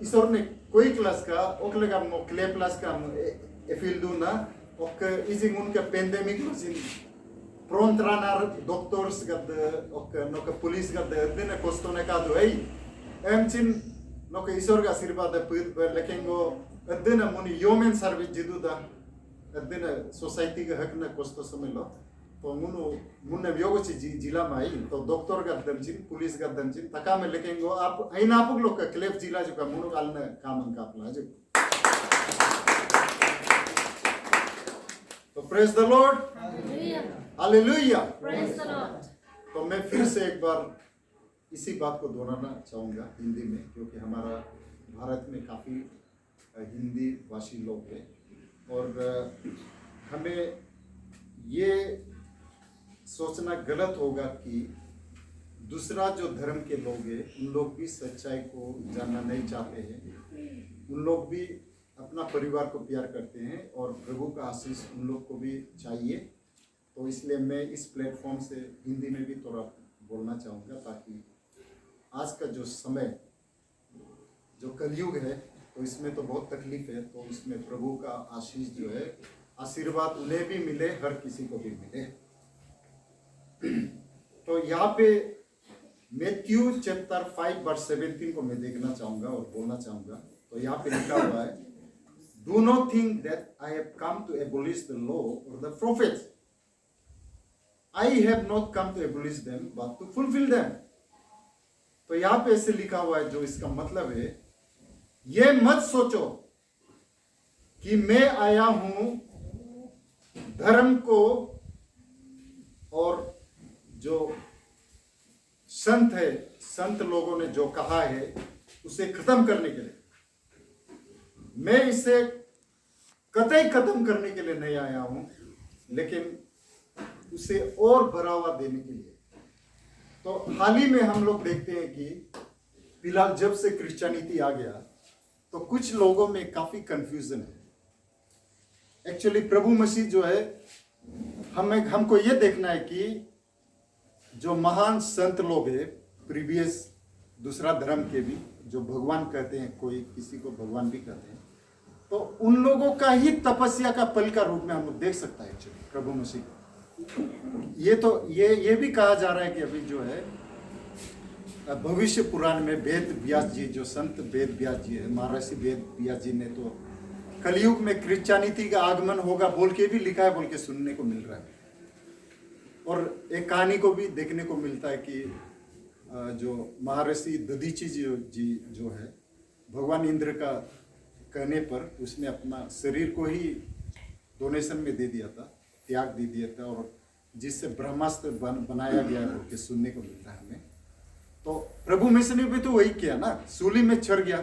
isor ne koi class ka okle ka mo clay plus ka efildu na ok ising un ka pandemic sin prontranar doctors gad ok no ka police gad dene kostone ka do ei emchin no ka isor ga sirba da put lekengo dene muni human service jidu da dene society ga hak na kosto samelo तो मुन्ने व्योगो जिला में आई तो doctor का दमचिन police का दमचिन तका में लेकेंगो आप आई ना आप लोग का क्लेफ जिला जो का मुनो काल ने काम का अपना जो तो praise the Lord hallelujah praise the Lord. तो मैं फिर से एक बार इसी बात को दोहराना चाहूँगा हिंदी में क्योंकि हमारा भारत में काफ़ी हिंदी भाषी लोग हैं और हमें ये सोचना गलत होगा कि दूसरा जो धर्म के लोग हैं उन लोग भी सच्चाई को जानना नहीं चाहते हैं। उन लोग भी अपना परिवार को प्यार करते हैं और प्रभु का आशीष उन लोग को भी चाहिए। तो इसलिए मैं इस प्लेटफॉर्म से हिंदी में भी थोड़ा बोलना चाहूँगा ताकि आज का जो समय जो कलयुग है तो इसमें तो बहुत तकलीफ है, तो इसमें प्रभु का आशीष जो है आशीर्वाद उन्हें भी मिले, हर किसी को भी मिले। तो यहाँ पे मैथ्यू चैप्टर 5 वर्स 17 को मैं देखना चाहूँगा और बोलना चाहूँगा। तो यहाँ पे लिखा हुआ है, do not think that I have come to abolish the law और the prophets, I have not come to abolish them but to fulfil them. तो यहाँ पे ऐसे लिखा हुआ है, जो इसका मतलब है, ये मत सोचो कि मैं आया हूं धर्म को और जो संत है, संत लोगों ने जो कहा है उसे खत्म करने के लिए। मैं इसे कतई खत्म करने के लिए नहीं आया हूं, लेकिन उसे और बढ़ावा देने के लिए। तो हाल ही में हम लोग देखते हैं कि फिलहाल जब से क्रिश्चियनिटी आ गया तो कुछ लोगों में काफी कंफ्यूजन है। एक्चुअली प्रभु मसीह जो है, हमको ये देखना है कि जो महान संत लोग हैं प्रीवियस दूसरा धर्म के भी, जो भगवान कहते हैं, कोई किसी को भगवान भी कहते हैं, तो उन लोगों का ही तपस्या का फल का रूप में हम लोग देख सकता है एक्चुअली प्रभु मसीह। ये तो ये भी कहा जा रहा है कि अभी जो है भविष्य पुराण में वेद व्यास जी, जो संत वेद व्यास जी है, महर्षि वेद व्यास जी ने तो कलयुग में क्रिश्चियनिटी का आगमन होगा बोल के भी लिखा है, बोल के सुनने को मिल रहा है। और एक कहानी को भी देखने को मिलता है कि जो महर्षि दधीची जी जो है, भगवान इंद्र का कहने पर उसने अपना शरीर को ही डोनेशन में दे दिया था, त्याग दे दिया था, और जिससे ब्रह्मास्त्र बनाया गया है बोल के सुनने को मिलता है हमें। तो प्रभु मसीह ने भी तो वही किया ना, सूली में चढ़ गया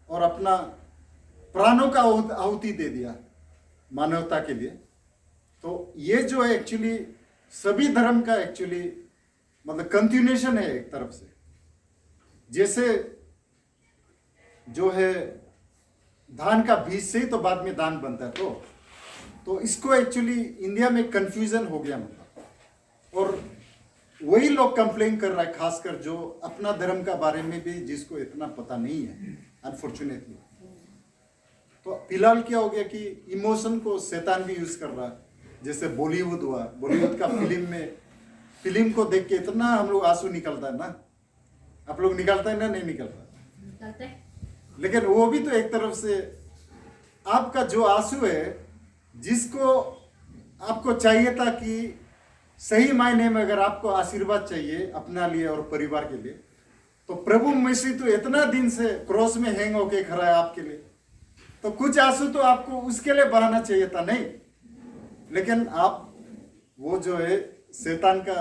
और अपना प्राणों का आहुति दे दिया मानवता के लिए। तो ये जो है एक्चुअली सभी धर्म का एक्चुअली मतलब कंटिन्यूएशन है एक तरफ से। जैसे जो है धान का बीज से ही तो बाद में दान बनता है, तो इसको एक्चुअली इंडिया में कंफ्यूजन हो गया मतलब। और वही लोग कंप्लेन कर रहा है, खासकर जो अपना धर्म का बारे में भी जिसको इतना पता नहीं है अनफॉर्चुनेटली। तो फिलहाल क्या हो गया कि इमोशन को शैतान भी यूज कर रहा है। जैसे बॉलीवुड हुआ, बॉलीवुड का फिल्म को देख के इतना हम लोग आंसू निकलता है ना, आप लोग निकलता है ना, नहीं निकलता, लेकिन वो भी तो एक तरफ से आपका जो आंसू है, जिसको आपको चाहिए था कि सही मायने में अगर आपको आशीर्वाद चाहिए अपना लिए और परिवार के लिए, तो प्रभु मसीह तो इतना दिन से क्रॉस में हैंग होके खड़ा है आपके लिए, तो कुछ आंसू तो आपको उसके लिए बहाना चाहिए था, नहीं। लेकिन आप वो जो है शैतान का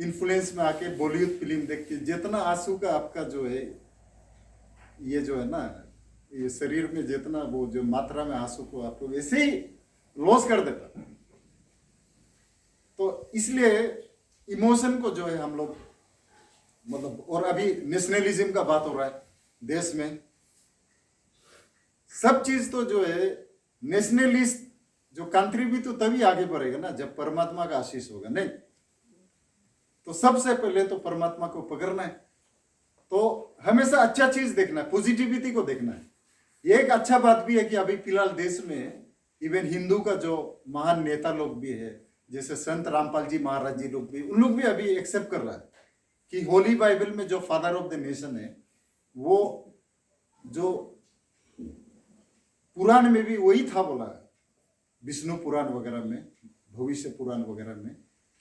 इन्फ्लुएंस में आके बॉलीवुड फिल्म देख के जितना आंसू का आपका जो है, ये जो है ना, ये शरीर में जितना वो जो मात्रा में आंसू को आपको ऐसे ही लॉस कर देता। तो इसलिए इमोशन को जो है हम लोग मतलब, और अभी नेशनलिज्म का बात हो रहा है देश में, सब चीज तो जो है नेशनलिस्ट जो कंट्री भी तो तभी आगे बढ़ेगा ना जब परमात्मा का आशीष होगा, नहीं तो सबसे पहले तो परमात्मा को पकड़ना है। तो हमेशा अच्छा चीज देखना है, पॉजिटिविटी को देखना है। ये एक अच्छा बात भी है कि अभी फिलहाल देश में इवन हिंदू का जो महान नेता लोग भी है, जैसे संत रामपाल जी महाराज जी लोग भी, उन लोग भी अभी एक्सेप्ट कर रहा है कि होली बाइबल में जो फादर ऑफ द नेशन है, वो जो पुराण में भी वही था बोला है, विष्णु पुराण वगैरह में, भविष्य पुराण वगैरह में,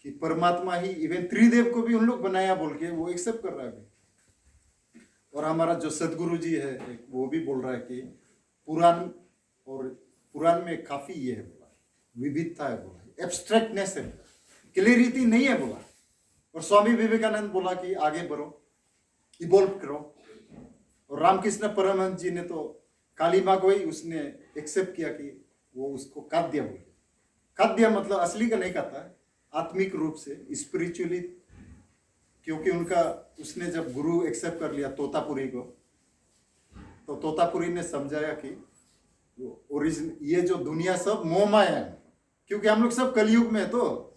कि परमात्मा ही इवन त्रिदेव को भी उन लोग बनाया बोल के वो एक्सेप्ट कर रहा है। और हमारा जो सदगुरु जी है वो भी बोल रहा है कि पुराण और पुराण में काफी ये है बोला, विविधता है बोला, एब्स्ट्रैक्टनेस है, क्लियरिटी नहीं है बोला। और स्वामी विवेकानंद बोला कि आगे बढ़ो, इवॉल्व करो। और रामकृष्ण परमहंस जी ने तो काली माँ को ही उसने एक्सेप्ट किया कि वो उसको काद्य बोले। काद्य मतलब असली का नहीं कहता है, आत्मिक रूप से, स्पिरिचुअली, क्योंकि उनका उसने जब गुरु एक्सेप्ट कर लिया तोतापुरी को, तो तोतापुरी ने समझाया कि ओरिजिन ये जो दुनिया सब मोह माया है, क्योंकि हम लोग सब कलयुग में है, तो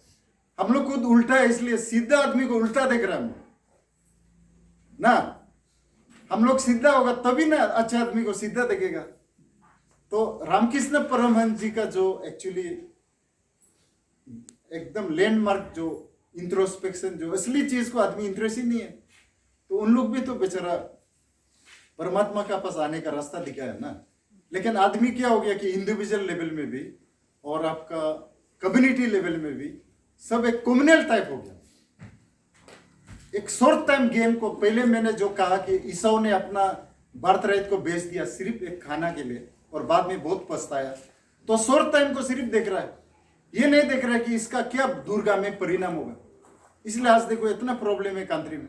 हम लोग खुद उल्टा है, इसलिए सीधा आदमी को उल्टा देख रहे हैं ना। हम लोग सीधा होगा तभी ना अच्छा आदमी को सीधा देखेगा। तो रामकृष्ण परमहंस जी का जो एक्चुअली एकदम लैंडमार्क जो इंट्रोस्पेक्शन, जो असली चीज को आदमी इंटरेस्ट ही नहीं है, तो उन लोग भी तो बेचारा परमात्मा का पास आने का रास्ता दिखाया ना। लेकिन आदमी क्या हो गया कि इंडिविजुअल लेवल में भी और आपका कम्युनिटी लेवल में भी सब एक कम्युनल टाइप हो गया, एक शॉर्ट टाइम गेम को। पहले मैंने जो कहा कि ईसाऊ ने अपना बर्थ राइट को बेच दिया सिर्फ एक खाना के लिए, और बाद में बहुत पछताया, तो शॉर्ट टाइम को सिर्फ देख रहा है, ये नहीं देख रहा है कि इसका क्या दूरगामी परिणाम होगा। इसलिए आज देखो इतना प्रॉब्लम है कंट्री में।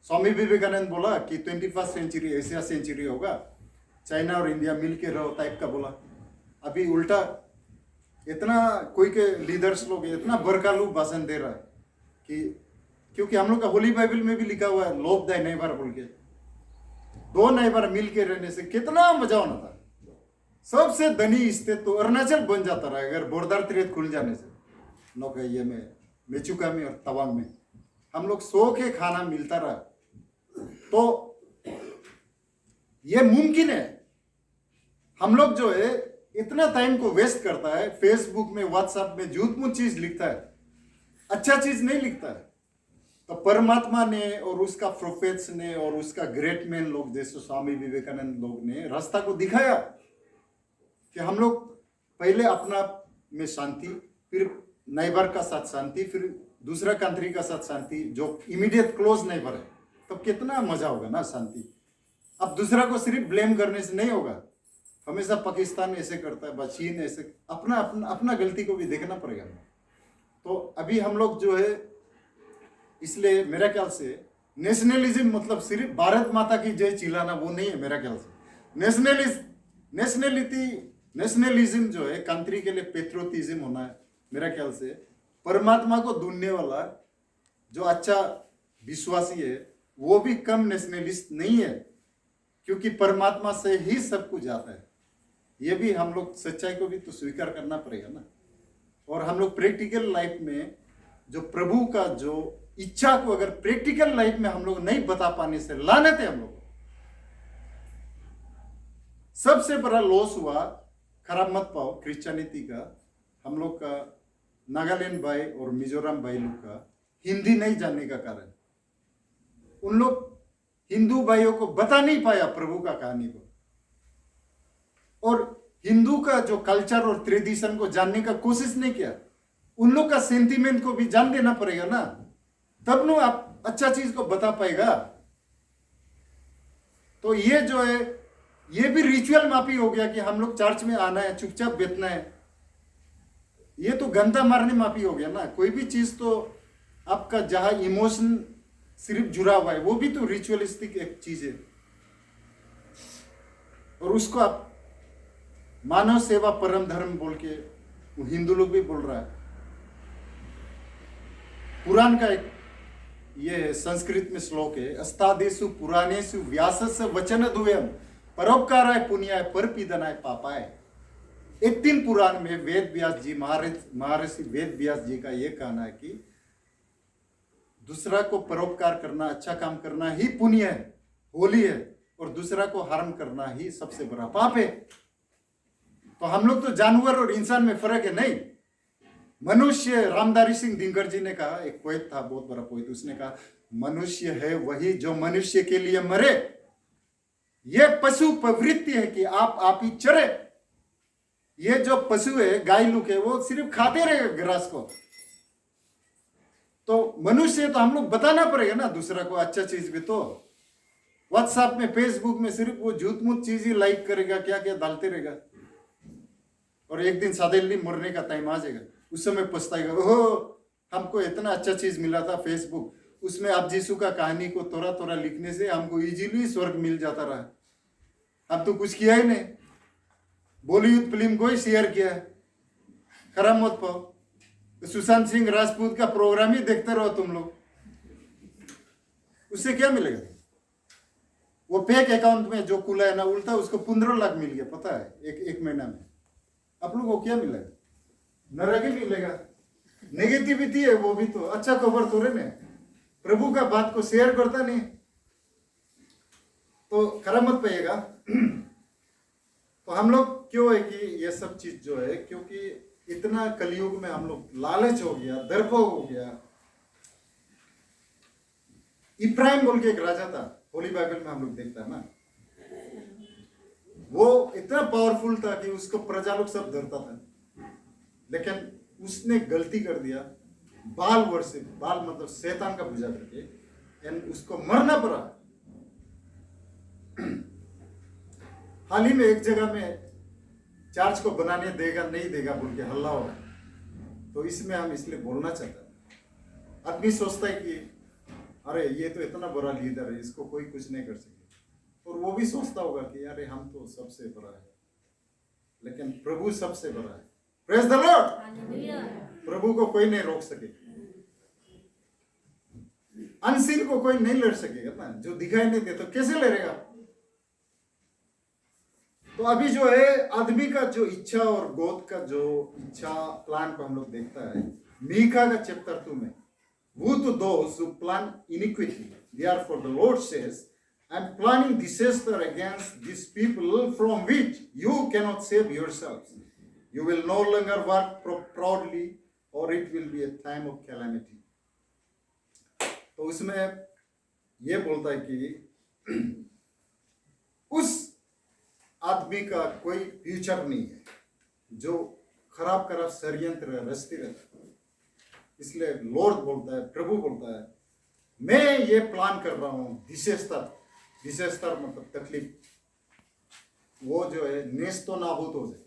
स्वामी विवेकानंद बोला कि 21st सेंचुरी एशिया सेंचुरी होगा, चाइना और इंडिया मिलके रहो टाइप का बोला। अभी उल्टा इतना कोई के लीडर्स लोग इतना बरकालू भाषण दे रहा है कि, क्योंकि हम लोग का होली बाइबल में भी लिखा हुआ है लव दाई नेबर बोल के, दो नेबर मिल के रहने से कितना मजा होना था। सबसे धनी स्टेट तो अरुणाचल बन जाता रहा अगर बोरदार त्रेत खुल जाने से। नौकैये में, मेचुका में और तवांग में हम लोग सो के खाना मिलता रहा, तो ये मुमकिन है। हम लोग जो है इतना टाइम को वेस्ट करता है, फेसबुक में, व्हाट्सएप में झूठ मूठ चीज लिखता है, अच्छा चीज नहीं लिखता है। तो परमात्मा ने और उसका प्रोफेट्स ने और उसका ग्रेट मैन लोग जैसे स्वामी विवेकानंद लोग ने रास्ता को दिखाया कि हम लोग पहले अपना में शांति, फिर नेबर का साथ शांति, फिर दूसरा कंट्री का साथ शांति जो इमीडिएट क्लोज नेबर है, तो कितना मजा होगा ना शांति। अब दूसरा को सिर्फ ब्लेम करने से नहीं होगा, हमेशा पाकिस्तान ऐसे करता है, चीन ऐसे, अपना अपना अपना गलती को भी देखना पड़ेगा। तो अभी हम लोग जो है, इसलिए मेरा ख्याल से नेशनलिज्म मतलब सिर्फ भारत माता की जय चिल्लाना वो नहीं है मेरा ख्याल से। नेशनलिज्म जो है कंट्री के लिए पेट्रोटिज्म होना है मेरा ख्याल से। परमात्मा को ढूंढने वाला जो अच्छा विश्वासी है वो भी कम नेशनलिस्ट नहीं है, क्योंकि परमात्मा से ही सब कुछ आता है। ये भी हम लोग सच्चाई को भी तो स्वीकार करना पड़ेगा ना। और हम लोग प्रैक्टिकल लाइफ में जो प्रभु का जो इच्छा को अगर प्रैक्टिकल लाइफ में हम लोग नहीं बता पाने से लानत है हम लोग। सबसे बड़ा लॉस हुआ, खराब मत पाओ, क्रिश्चियनिटी का, हम लोग का नागालैंड भाई और मिजोरम भाई लोग का हिंदी नहीं जानने का कारण, उन लोग हिंदू भाइयों को बता नहीं पाया प्रभु का कहानी को, और हिंदू का जो कल्चर और ट्रेडिशन को जानने का कोशिश नहीं किया। उन लोग का सेंटीमेंट को भी जान देना पड़ेगा ना, तब नो आप अच्छा चीज को बता पाएगा। तो ये जो है ये भी रिचुअल माफी हो गया कि हम लोग चर्च में आना है, चुपचाप बैठना है, ये तो गंदा मारने माफी हो गया ना। कोई भी चीज तो आपका जहां इमोशन सिर्फ जुड़ा हुआ है वो भी तो रिचुअलिस्टिक एक चीज है, और उसको आप मानव सेवा परम धर्म बोल के हिंदू लोग भी बोल रहा है। पुराण का एक ये है, संस्कृत में श्लोक है, अस्तादेषु पुराणेषु व्यासस्य वचन द्वयम् परोपकाराय पुण्याय परपीडनाय पापाय। 18 पुराण में वेद व्यास जी, महर्षि वेद व्यास जी का ये कहना है कि दूसरा को परोपकार करना, अच्छा काम करना ही पुण्य है, होली है, और दूसरा को हार्म करना ही सबसे बड़ा पाप है। तो हम लोग तो जानवर और इंसान में फर्क है नहीं। मनुष्य, रामधारी सिंह दिनकर जी ने कहा, एक पोएट था, बहुत बड़ा पोएट, उसने कहा मनुष्य है वही जो मनुष्य के लिए मरे। यह पशु प्रवृत्ति है कि आप ही चरे। ये जो पशु है, गाय लुक है, वो सिर्फ खाते रहेगा घास को। तो मनुष्य तो हम लोग बताना पड़ेगा ना दूसरा को अच्छा चीज भी। तो व्हाट्सएप में, फेसबुक में सिर्फ वो झूठ मूठ चीज ही लाइक करेगा, क्या क्या डालते रहेगा, और एक दिन सडनली मरने का टाइम आ जाएगा, उस समय पछताएगा, ओहो हमको इतना अच्छा चीज मिला था फेसबुक, उसमें आप यीशु का कहानी को थोड़ा थोड़ा लिखने से हमको इजीली स्वर्ग मिल जाता रहा। अब तो कुछ किया ही नहीं, बॉलीवुड फिल्म को ही शेयर किया, खराब मत पाओ। सुशांत सिंह राजपूत का प्रोग्राम ही देखते रहो तुम लोग, उससे क्या मिलेगा? वो फेक अकाउंट में जो खुला है ना उल्टा, उसको 15 लाख मिल गया, पता है, एक महीना में। आप लोगों को क्या मिलेगा? नरक ही मिलेगा। नेगेटिविटी है वो भी, तो अच्छा खबर तो रहे, प्रभु का बात को शेयर करता नहीं, तो खराब मत पाइएगा। तो हम लोग क्यों है कि ये सब चीज जो है, क्योंकि इतना कलयुग में हम लोग लालच हो गया, दर्पक हो गया। इब्राहिम बोल के एक राजा था, होली बाइबल में हम लोग देखता है ना, वो इतना पावरफुल था कि उसको प्रजा लोग सब डरता था, लेकिन उसने गलती कर दिया, बाल वर्षिप, बाल मतलब शैतान का पूजा करके, एंड उसको मरना पड़ा। हाल ही में एक जगह में चर्च को बनाने देगा नहीं देगा बोल के हल्ला हो रहा है, तो इसमें हम इसलिए बोलना चाहते हैं। आदमी सोचता है कि अरे ये तो इतना बड़ा लीडर है, इसको कोई कुछ नहीं कर सके, और वो भी सोचता होगा कि अरे हम तो सबसे बड़ा है, लेकिन प्रभु सबसे बड़ा है। Praise the Lord. प्रभु को कोई नहीं रोक सके, अनसीन को कोई नहीं लड़ सकेगा ना, जो दिखाई नहीं दे तो कैसे लड़ेगा? तो अभी जो है आदमी का जो इच्छा और गोद का जो इच्छा प्लान को हम लोग देखता है मीका का चैप्टर 2 में, वो तो those who plan iniquity, therefore the Lord says, I am planning disaster against these people from which you cannot save yourselves. You will no longer work proudly, or it will be a time of calamity. तो उसमें ये बोलता है कि उस आदमी का कोई फ्यूचर नहीं है जो खराब खराब षड्यंत्र रचते रहता है। इसलिए लॉर्ड बोलता है, प्रभु बोलता है, मैं ये प्लान कर रहा हूं डिसेस्टर मतलब तकलीफ, वो जो है नेस्तो नाबूद हो जाए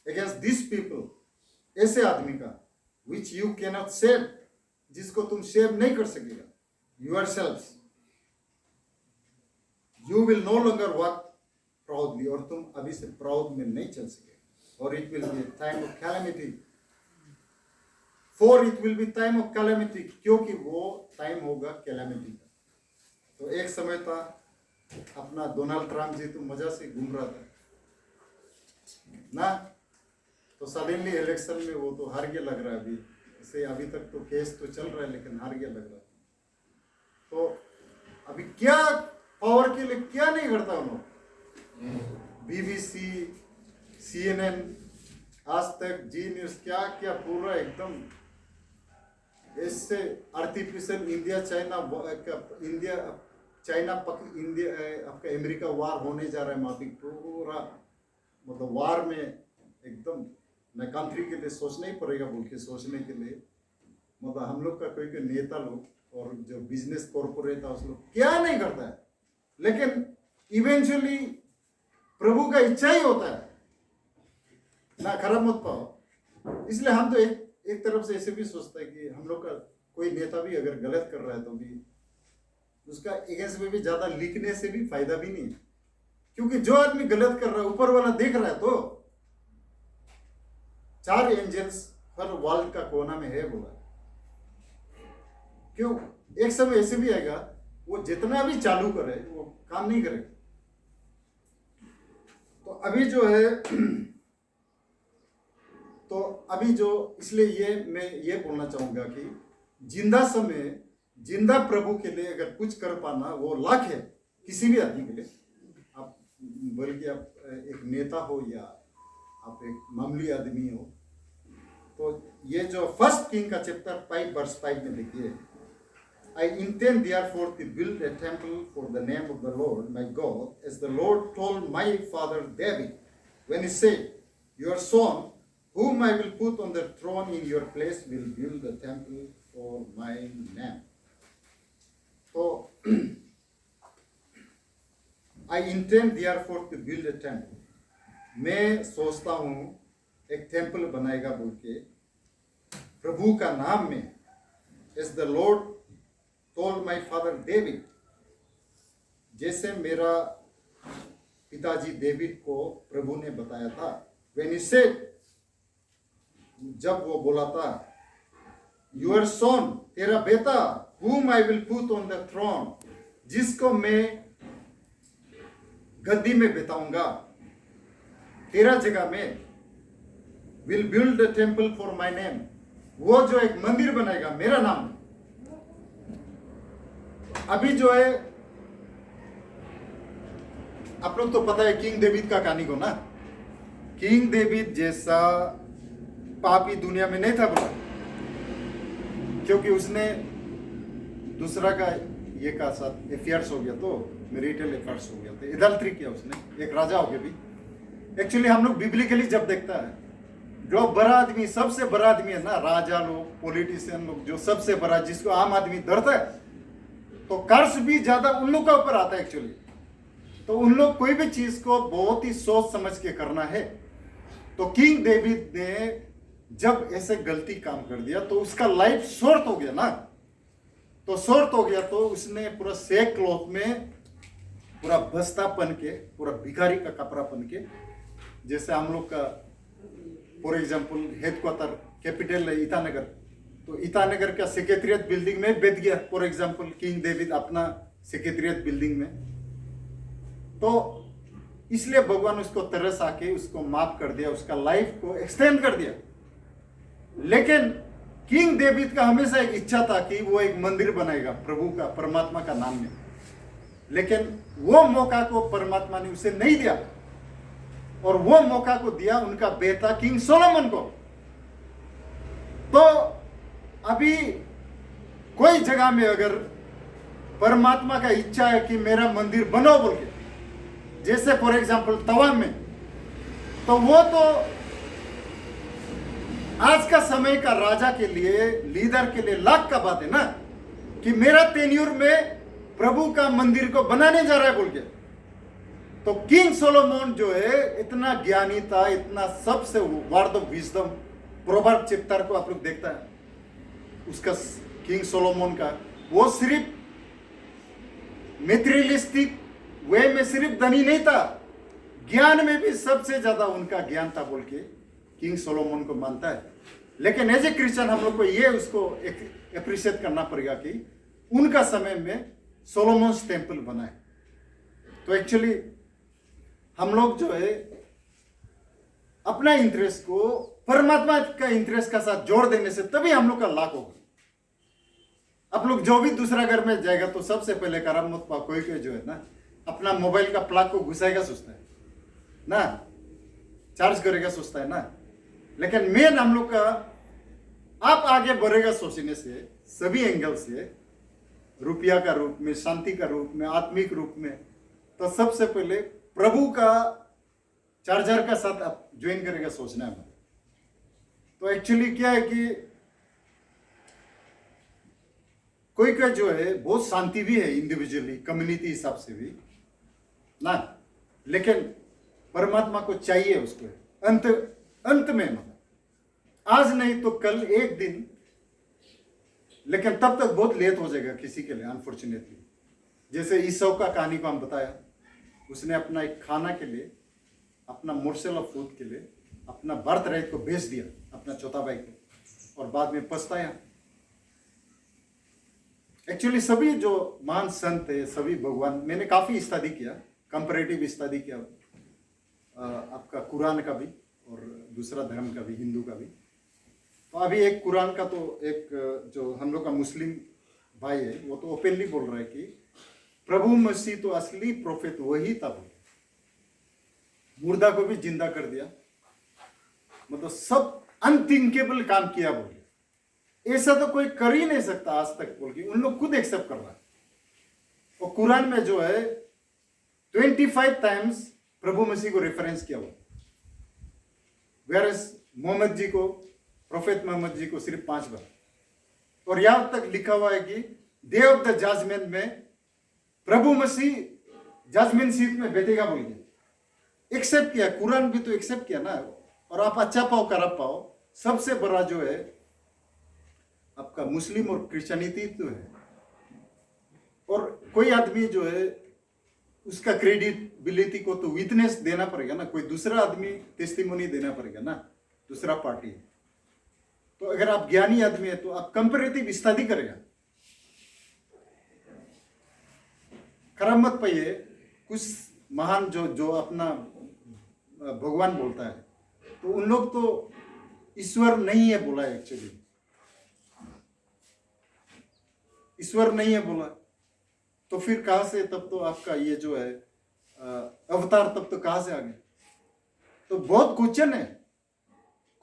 अगेंस्ट दिस पीपल, ऐसे आदमी का विच यू कैनॉट सेव, जिसको तुम सेव नहीं कर सकेगा, yourselves. You will no longer walk proudly, और तुम अभी से प्राउड में नहीं चल सके, और it will be a time of calamity. For it will be time of calamity, क्योंकि वो टाइम होगा कैलेमिटी का। तो एक समय था अपना डोनाल्ड ट्रम्प जी तो मजा से घूम रहा था ना, तो सडनली इलेक्शन में वो तो हार गया लग रहा है। अभी से अभी तक तो केस तो चल रहा है, लेकिन हार गया लग रहा है। तो अभी क्या पावर के लिए क्या नहीं करता उन्होंने, बीबीसी, CNN, आज तक, जी न्यूज, क्या क्या पूरा एकदम इससे आर्टिफिशियल इंडिया चाइना आपका अमेरिका वार होने जा रहा है, माफिक पूरा मतलब वार में एकदम न कंट्री के लिए सोचना ही पड़ेगा बोल के सोचने के लिए, मतलब हम लोग का कोई कोई नेता लोग और जो बिजनेस कॉर्पोरेट है उस लोग क्या नहीं करता है, लेकिन इवेंचुअली प्रभु का इच्छा ही होता है ना, खराब मत पाओ। इसलिए हम तो एक तरफ से ऐसे भी सोचता है कि हम लोग का कोई नेता भी अगर गलत कर रहा है तो भी उसका अगेंस्ट में भी ज्यादा लिखने से भी फायदा भी नहीं है, क्योंकि जो आदमी गलत कर रहा है ऊपर वाला देख रहा है। तो 4 एंजल्स हर वर्ल्ड का कोना में है बोला, क्यों? एक समय ऐसे भी आएगा वो जितना भी चालू करे वो काम नहीं करेगा। तो अभी जो है तो अभी जो इसलिए ये मैं ये बोलना चाहूंगा कि जिंदा समय जिंदा प्रभु के लिए अगर कुछ कर पाना वो लाख है किसी भी आदमी के लिए। आप बल्कि आप एक नेता हो या आप एक मामूली आदमी हो, तो ये जो फर्स्ट किंग का चैप्टर 5 वर्स 5 में देखिए, I intend therefore to build a temple for the name of the Lord my God, as the Lord told my father David, when he said, your son, whom I will put on the throne in your place, will build a temple for my name. So, I intend therefore to build a temple. मैं सोचता हूँ एक temple बनाएगा बोल के प्रभु का नाम में, as the Lord told my father David, जैसे मेरा पिताजी डेविड को प्रभु ने बताया था। When he said, जब वो बोला था, your son, तेरा बेटा, whom I will put on the throne, जिसको मैं गद्दी में बिठाऊंगा तेरा जगह में, will build a temple for my name, वो जो एक मंदिर बनाएगा मेरा नाम। अभी जो है आप लोग तो पता है किंग डेविड का कहानी को ना, किंग डेविड जैसा पापी दुनिया में नहीं था बोला, क्योंकि उसने दूसरा का ये का साथ अफेयर्स हो गया, तो मैरिटल अफेयर्स हो गया, तो एडल्ट्री किया उसने, एक राजा हो गया भी। एक्चुअली हम लोग बिब्लिकली जब देखता है जो बड़ा आदमी, सबसे बड़ा आदमी है ना, राजा लोग, पॉलिटिशियन लोग, जो सबसे बड़ा जिसको आम आदमी डरता है, तो कर्ज भी ज्यादा उन लोग का ऊपर आता है एक्चुअली। तो उन लोग कोई भी चीज को बहुत ही सोच समझ के करना है। तो किंग डेविड ने जब ऐसे गलती काम कर दिया तो उसका लाइफ शॉर्ट हो गया ना, तो शॉर्ट हो गया, तो उसने पूरा सेक क्लॉथ में पूरा बस्ता पहन के, पूरा भिखारी का कपड़ा पहन के, जैसे हम लोग का फॉर एग्जाम्पल हेडक्वार्टर कैपिटल है ईटानगर, तो ईटानगर का सेक्रेटरिएट बिल्डिंग में बैठ गया फॉर एग्जाम्पल किंग डेविड अपना सेक्रेटरिएट बिल्डिंग में। तो इसलिए भगवान उसको तरस आके उसको माफ कर दिया, उसका लाइफ को एक्सटेंड कर दिया। लेकिन किंग डेविड का हमेशा एक इच्छा था कि वो एक मंदिर बनाएगा प्रभु का, परमात्मा का नाम में, लेकिन वो मौका को परमात्मा ने उसे नहीं दिया, और वो मौका को दिया उनका बेटा किंग सोलोमन को। तो अभी कोई जगह में अगर परमात्मा का इच्छा है कि मेरा मंदिर बनो बोल के, जैसे फॉर एग्जाम्पल तवांग में, तो वो तो आज का समय का राजा के लिए, लीडर के लिए लाख का बात है ना, कि मेरा टेन्यूर में प्रभु का मंदिर को बनाने जा रहा है बोल के। तो किंग सोलोमन जो है इतना ज्ञानी था, इतना सबसे word of wisdom, proverb chapter को आप लोग देखता है उसका, किंग सोलोमन का, वो सिर्फ मेटेरियलिस्टिक वे में सिर्फ धनी नहीं था, ज्ञान में भी सबसे ज्यादा उनका ज्ञान था बोल के किंग सोलोमन को मानता है। लेकिन एज ए क्रिश्चियन हम लोग को ये उसको अप्रिशिएट करना पड़ेगा कि उनका समय में सोलोमन्स टेम्पल बना है। तो एक्चुअली हम लोग जो है अपना इंटरेस्ट को परमात्मा का इंटरेस्ट का साथ जोड़ देने से तभी हम लोग का लाभ होगा। आप लोग जो भी दूसरा घर में जाएगा तो सबसे पहले करामत पा कोई जो है ना, अपना मोबाइल का प्लग को घुसाएगा सोचता है ना, चार्ज करेगा सोचता है ना। लेकिन मेन हम लोग का आप आगे बढ़ेगा सोचने से सभी एंगल से, रुपया का रूप में, शांति का रूप में, आत्मिक रूप में, तो सबसे पहले प्रभु का चार्जर का साथ आप ज्वाइन करेगा सोचना है। तो एक्चुअली क्या है कि कोई का जो है बहुत शांति भी है इंडिविजुअली, कम्युनिटी हिसाब से भी ना, लेकिन परमात्मा को चाहिए उसको अंत में, मतलब आज नहीं तो कल एक दिन, लेकिन तब तक बहुत लेट हो जाएगा किसी के लिए अनफॉर्चुनेटली। जैसे ईसौ का कहानी को हम बताया, उसने अपना एक खाना के लिए, अपना मोर्सल ऑफ फूड के लिए अपना बर्थ राइट को बेच दिया अपना चौथा भाई को, और बाद में पछताया। एक्चुअली सभी जो महान संत है, सभी भगवान, मैंने काफी स्टडी किया, कंपैरेटिव स्टडी किया आपका कुरान का भी और दूसरा धर्म का भी, हिंदू का भी। तो अभी एक कुरान का, तो एक जो हम लोग का मुस्लिम भाई है, वो तो ओपनली बोल रहा है कि प्रभु मसीह तो असली प्रोफेट वही था बोले, मुर्दा को भी जिंदा कर दिया, मतलब सब अनथिंकेबल काम किया बोले, ऐसा तो कोई कर ही नहीं सकता आज तक बोल के उन लोग खुद एक्सेप्ट कर रहा है। और कुरान में जो है 25 टाइम्स प्रभु मसीह को रेफरेंस किया हुआ, वेरस मोहम्मद जी को, प्रोफेट मोहम्मद जी को सिर्फ 5 बार। और यहां तक लिखा हुआ है कि डे ऑफ द जजमेंट में प्रभु मसीह जजमेंट सीट में बैठेगा बोल के एक्सेप्ट किया, कुरान भी तो एक्सेप्ट किया ना। और आप अच्छा पाओ खराब पाओ, सबसे बड़ा जो है आपका मुस्लिम और क्रिश्चियनिटी तो है। और कोई आदमी जो है उसका क्रेडिबिलिटी को तो विटनेस देना पड़ेगा ना, कोई दूसरा आदमी टेस्टिमोनी देना पड़ेगा ना, दूसरा पार्टी। तो अगर आप ज्ञानी आदमी है तो आप कंपैरेटिव स्टडी करेगा। खराब मत पाइए, कुछ महान जो जो अपना भगवान बोलता है तो उन लोग तो ईश्वर नहीं है बोला है, एक्चुअली ईश्वर नहीं है बोला, तो फिर कहां से तब तो आपका ये जो है अवतार तब तो कहां से आ गए? तो बहुत क्वेश्चन है,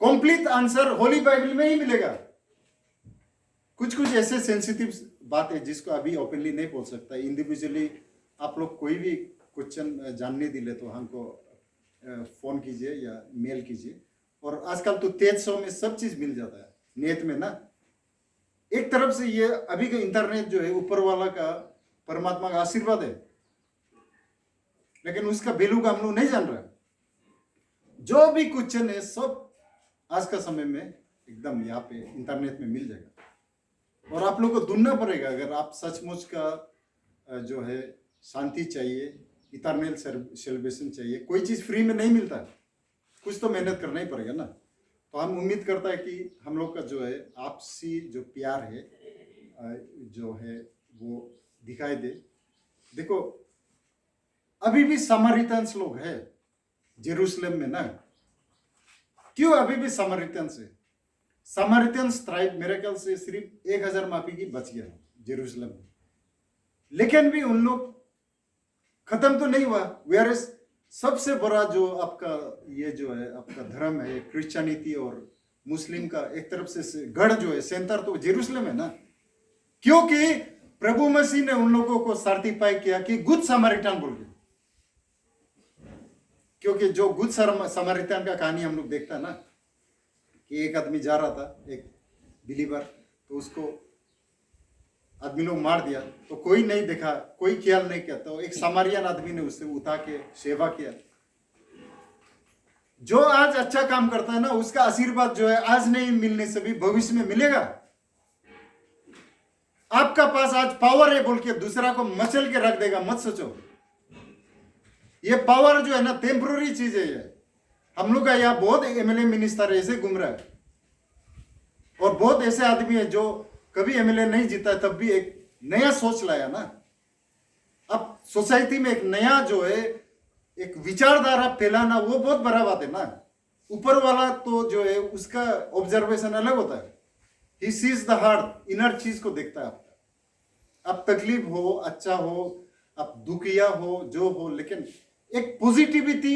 कंप्लीट आंसर होली बाइबल में ही मिलेगा। कुछ कुछ ऐसे सेंसिटिव बात है जिसको अभी ओपनली नहीं बोल सकता। इंडिविजुअली आप लोग कोई भी क्वेश्चन जानने दिले तो हमको फोन कीजिए या मेल कीजिए। और आजकल तो तेज सौ में सब चीज मिल जाता है नेट में ना। एक तरफ से ये अभी का इंटरनेट जो है ऊपर वाला का, परमात्मा का आशीर्वाद है, लेकिन उसका वैल्यू का हम लोग नहीं जान रहे। जो भी क्वेश्चन है सब आज का समय में एकदम यहाँ पे इंटरनेट में मिल जाएगा। और आप लोग को ढूंढना पड़ेगा, अगर आप सचमुच का जो है शांति चाहिए, इटर्नल सेलिब्रेशन चाहिए, कोई चीज फ्री में नहीं मिलता, कुछ तो मेहनत करना ही पड़ेगा ना। तो हम उम्मीद करता है कि हम लोग का जो है आपसी जो प्यार है जो है वो दिखाई दे। देखो अभी भी समारिटन्स लोग हैं जेरूसलम में ना। क्यों अभी भी समारिटन्स है? समारिटन्स ट्राइब मेरे ख्याल से सिर्फ 1000 माफी की बच गया जेरूसलम में, लेकिन भी उन लोग खत्म तो नहीं हुआ। वेयरएस सबसे बड़ा जो आपका ये जो है आपका धर्म है क्रिश्चियनिटी और मुस्लिम का एक तरफ से गढ़ जो है सेंटर तो जेरूसलम है ना। क्योंकि प्रभु मसीह ने उन लोगों को सर्टिफाई किया कि गुड समारिटन बोल के। क्योंकि जो गुड समारिटन का कहानी हम लोग देखता है ना कि एक आदमी जा रहा था, एक बिलीवर, तो उसको आदमी लोग मार दिया, तो कोई नहीं देखा, कोई ख्याल नहीं किया, तो एक सामारियन आदमी ने उससे उठा के सेवा किया। जो आज अच्छा काम करता है ना उसका आशीर्वाद जो है आज नहीं मिलने से भी भविष्य में मिलेगा। आपका पास आज पावर है बोल के दूसरा को मचल के रख देगा, मत सोचो। ये पावर जो है ना टेम्पररी चीज है। ये हम लोग का यहाँ बहुत एमएलए मिनिस्टर ऐसे घूम रहा है, और बहुत ऐसे आदमी है जो कभी एमएलए नहीं जीता तब भी एक नया सोच लाया ना। अब सोसाइटी में एक नया जो है एक विचारधारा फैलाना वो बहुत बड़ा बात है ना। ऊपर वाला तो जो है उसका ऑब्जर्वेशन अलग होता है, he sees the heart, inner चीज को देखता है आपका। आप तकलीफ हो, अच्छा हो, आप दुखिया हो, जो हो, लेकिन एक पॉजिटिविटी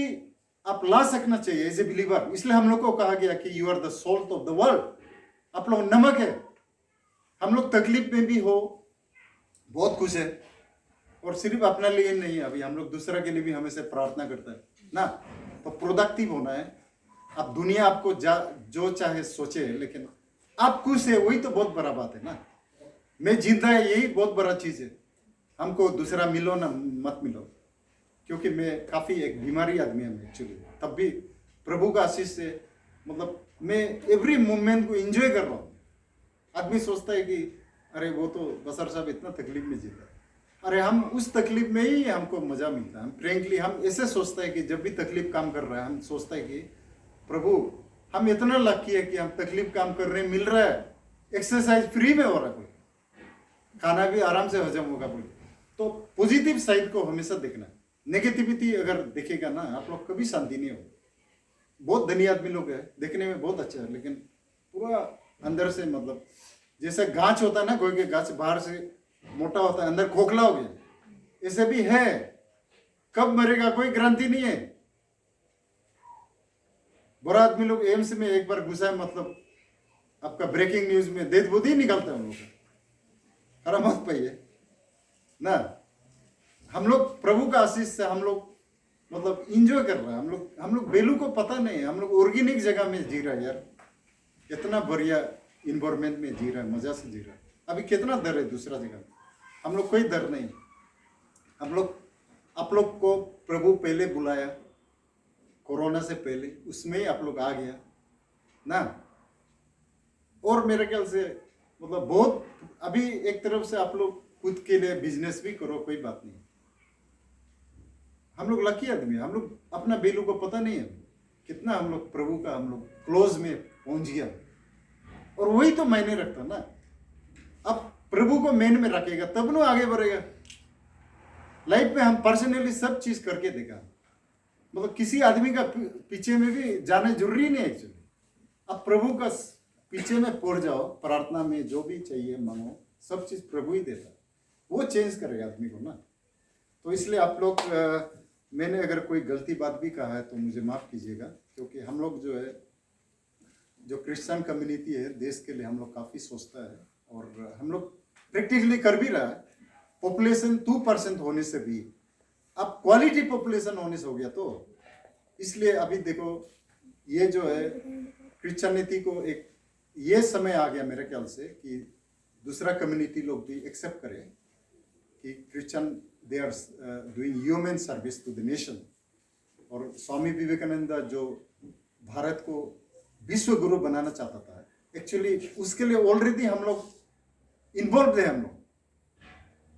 आप ला सकना चाहिए एज ए बिलीवर। इसलिए हम लोग को कहा गया कि you are the salt of the world, आप लोग नमक है। हम लोग तकलीफ में भी हो बहुत खुश है, और सिर्फ अपने लिए नहीं, अभी हम लोग दूसरा के लिए भी हमेशा प्रार्थना करता है ना। तो प्रोडक्टिव होना है। अब दुनिया आपको जो चाहे सोचे, लेकिन आप खुश है वही तो बहुत बड़ा बात है ना। मैं जिंदा है यही बहुत बड़ा चीज है। हमको दूसरा मिलो ना मत मिलो, क्योंकि मैं काफी एक बीमारी आदमी हूँ एक्चुअली, तब भी प्रभु का आशीष से मतलब मैं एवरी मोमेंट को एंजॉय कर रहा हूँ। आदमी सोचता है कि अरे वो तो बसर साहब इतना तकलीफ में जीता है, अरे हम उस तकलीफ में ही हमको मजा मिलता है। हम फ्रेंकली हम ऐसे सोचते हैं कि जब भी तकलीफ काम कर रहा है हम सोचता है कि प्रभु हम इतना लकी है कि हम तकलीफ काम कर रहे हैं, मिल रहा है, एक्सरसाइज फ्री में हो रहा है, खाना भी आराम से हजम होगा बोले। तो पॉजिटिव साइड को हमेशा देखना। नेगेटिविटी अगर देखेगा ना आप लोग कभी शांति नहीं होगा। बहुत धनी आदमी लोग है, देखने में बहुत अच्छा है, लेकिन पूरा अंदर से मतलब जैसे गाछ होता है ना, कोई के गाछ बाहर से मोटा होता है, अंदर खोखला हो गया, ऐसे भी है। कब मरेगा कोई गारंटी नहीं है। बड़ा आदमी लोग एम्स में एक बार घुसा है, मतलब आपका ब्रेकिंग न्यूज में डेथ बॉडी निकलता है उन लोग का। खरा मत पाइए ना। हम लोग प्रभु का आशीष से हम लोग मतलब इंजॉय कर रहे हैं। हम लोग बेलू को पता नहीं है, हम लोग ऑर्गेनिक जगह में जी रहे हैं यार। कितना बढ़िया इन्वायरमेंट में जी रहा है, मजा से जी रहा है। अभी कितना डर है दूसरा जगह, हम लोग कोई डर नहीं। हम लोग आप लोग को प्रभु पहले बुलाया, कोरोना से पहले, उसमें ही आप लोग आ गया ना। और मेरे ख्याल से मतलब बहुत अभी एक तरफ से आप लोग खुद के लिए बिजनेस भी करो, कोई बात नहीं। हम लोग लकी आदमी है। हम लोग अपना बेलू को पता नहीं है कितना हम लोग प्रभु का हम लोग क्लोज में पहुंच गया। और वही तो मायने रखता ना। अब प्रभु को मेन में रखेगा तब ना आगे बढ़ेगा। लाइफ में हम पर्सनली सब चीज करके देखा, मतलब किसी आदमी का पीछे में भी जाने जरूरी नहीं एक्चुअली। अब प्रभु का पीछे में पड़ जाओ, प्रार्थना में जो भी चाहिए मांगो, सब चीज प्रभु ही देता है। वो चेंज करेगा आदमी को ना। तो इसलिए आप लोग मैंने अगर कोई गलती बात भी कहा है तो मुझे माफ कीजिएगा, क्योंकि हम लोग जो है, जो क्रिश्चियन कम्युनिटी है, देश के लिए हम लोग काफी सोचता है। और हम लोग प्रैक्टिकली कर भी रहा है। पॉपुलेशन 2% होने से भी अब क्वालिटी पॉपुलेशन होने से हो गया। तो इसलिए अभी देखो, ये जो है क्रिश्चियनिटी को एक ये समय आ गया मेरे ख्याल से कि दूसरा कम्युनिटी लोग भी एक्सेप्ट करें कि Christian they are doing human service to the nation. और स्वामी विवेकानंद जो भारत को विश्व गुरु बनाना चाहता था, एक्चुअली उसके लिए ऑलरेडी हम लोग इन्वॉल्व है। हम लोग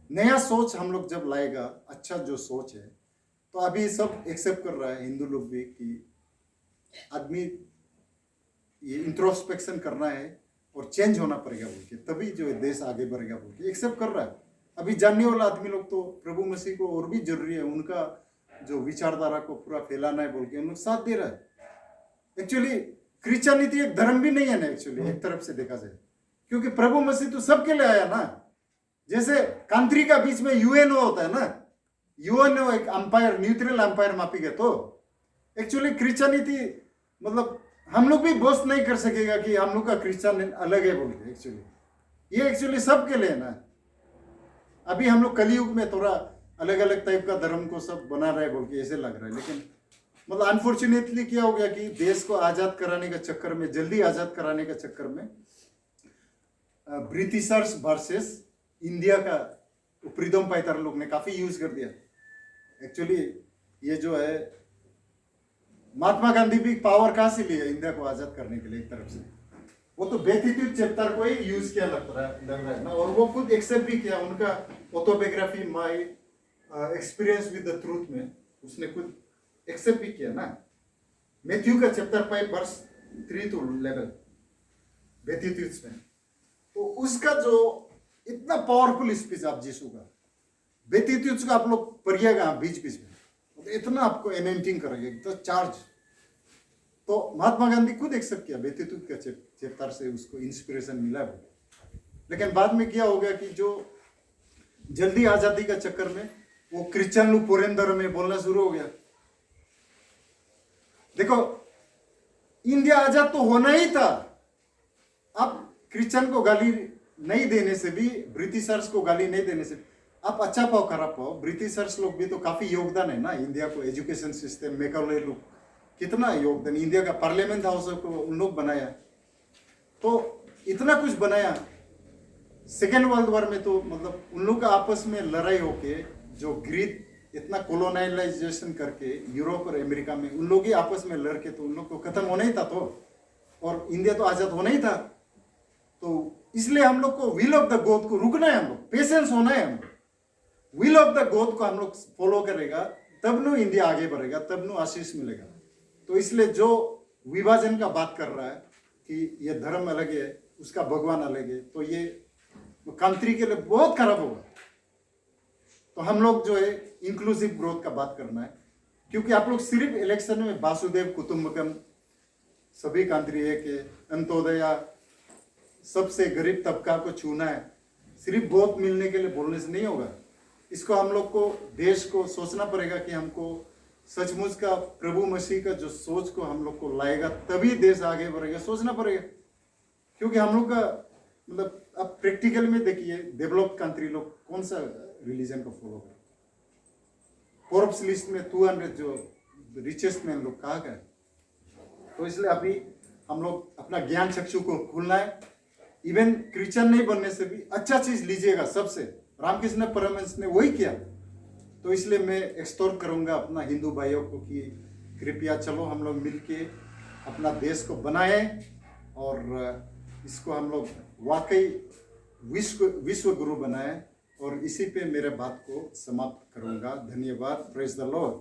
नया सोच हम लोग जब लाएगा, अच्छा जो सोच है, तो अभी सब एक्सेप्ट कर रहा है हिंदू लोग भी कि आदमी ये इंट्रोस्पेक्शन करना है और चेंज होना पड़ेगा बोल के, तभी जो है देश आगे बढ़ेगा बोल के एक्सेप्ट कर रहा है। अभी जानने वाला आदमी लोग तो प्रभु मसीह को और भी जरूरी है, उनका जो विचारधारा को पूरा फैलाना है बोल के उन लोग साथ दे रहा है। एक्चुअली क्रिश्चियनिटी एक धर्म भी नहीं है ना एक्चुअली, एक तरफ से देखा जाए, क्योंकि प्रभु मसीह तो सबके लिए आया ना। जैसे कंट्री का बीच में यूएनओ होता है ना, यूएनओ एक अंपायर, न्यूट्रल अंपायर मापी गया। तो एक्चुअली क्रिश्चियनिटी मतलब हम लोग भी बोस्ट नहीं कर सकेगा कि हम लोग का क्रिश्चियन अलग है बोल के। एक्चुअली ये एक्चुअली सबके लिए ना। अभी हम लोग कलयुग में थोड़ा अलग अलग टाइप का धर्म को सब बना रहे बोल के ऐसे लग रहा है, लेकिन मतलब अनफॉर्चुनेटली क्या हो गया कि देश को आजाद कराने के चक्कर में, जल्दी आजाद कराने के चक्कर में ब्रिटिशर्स वर्सेस इंडिया का फ्रीडम फाइटर लोग ने काफी यूज कर दिया। एक्चुअली ये जो है महात्मा गांधी भी पावर कहां से लिया इंडिया को आजाद करने के लिए, एक तरफ से वो तो बेतितुत चैप्टर को ही यूज किया लग रहा है ना। और वो खुद एक्सेप्ट भी किया, उनका autobiography my experience with the truth में उसने खुद एक्सेप्ट भी किया ना। मैथ्यू का चैप्टर 5 वर्स 3 to 11 बेतितुत में, तो उसका जो इतना पावरफुल स्पीच आप यीशु का, बेतितुत का आप लोग पढ़िएगा बीच बीच में, तो इतना आपको एनएंटिंग करेगा तो चार्ज। तो महात्मा गांधी खुद एक्सेप्ट किया बेतितुत का चैप्टर से उसको इंस्पिरेशन मिला है। लेकिन बाद में क्या हो गया कि जो जल्दी आजादी का चक्कर में वो क्रिश्चियन लोग फॉरेन धर्म में बोलना शुरू हो गया। देखो इंडिया आजाद तो होना ही था। अब क्रिश्चियन को गाली नहीं देने से भी, ब्रिटिशर्स को गाली नहीं देने से, आप अच्छा पाओ खराब पाओ, ब्रिटिशर्स लोग भी तो काफी योगदान है ना इंडिया को, एजुकेशन सिस्टम, मैकाले लोग कितना योगदान, इंडिया का पार्लियामेंट हाउस को उन लोग बनाया, तो इतना कुछ बनाया। सेकेंड वर्ल्ड वॉर में तो मतलब उन लोग का आपस में लड़ाई होके, जो ग्रीक इतना कोलोनाइलाइजेशन करके यूरोप और अमेरिका में उन लोग ही आपस में लड़ के तो उन लोग को खत्म होना ही था। तो और इंडिया तो आजाद होना ही था। तो इसलिए हम लोग को विल ऑफ द गॉड को रुकना है, हम लोग पेशेंस होना है। हम लोग विल ऑफ द गॉड को हम लोग फॉलो करेगा, तब नो इंडिया आगे बढ़ेगा, तब नो आशीष मिलेगा। तो इसलिए जो विभाजन का बात कर रहा है कि ये धर्म अलग है, उसका भगवान अलग है, तो ये कंट्री के लिए बहुत खराब होगा। तो हम लोग जो है इंक्लूसिव ग्रोथ का बात करना है, क्योंकि आप लोग सिर्फ इलेक्शन में वासुदेव कुटुंबकम, सभी कंट्री एक है, अंत्योदया, सबसे गरीब तबका को छूना है, सिर्फ वोट मिलने के लिए बोलने से नहीं होगा। इसको हम लोग को, देश को सोचना पड़ेगा कि हमको सचमुच का प्रभु मसीह का जो सोच को हम लोग को लाएगा, तभी देश आगे बढ़ेगा, सोचना पड़ेगा। क्योंकि हम लोग का मतलब अब प्रैक्टिकल में देखिए, डेवलप्ड कंट्री लोग कौन सा रिलीजन को फॉलो करते, फोर्ब्स लिस्ट में 200 जो रिचेस्ट मैन लोग कहा गए। तो इसलिए अभी हम लोग अपना ज्ञान चक्षु को खोलना है। इवन क्रिश्चियन नहीं बनने से भी अच्छा चीज लीजिएगा सबसे। रामकृष्ण परमहंस ने वही किया। तो इसलिए मैं एक्सटोर करूंगा अपना हिंदू भाइयों को कि कृपया चलो हम लोग मिलके अपना देश को बनाएं और इसको हम लोग वाकई विश्व गुरु बनाएं। और इसी पे मेरे बात को समाप्त करूंगा। धन्यवाद। Praise the Lord.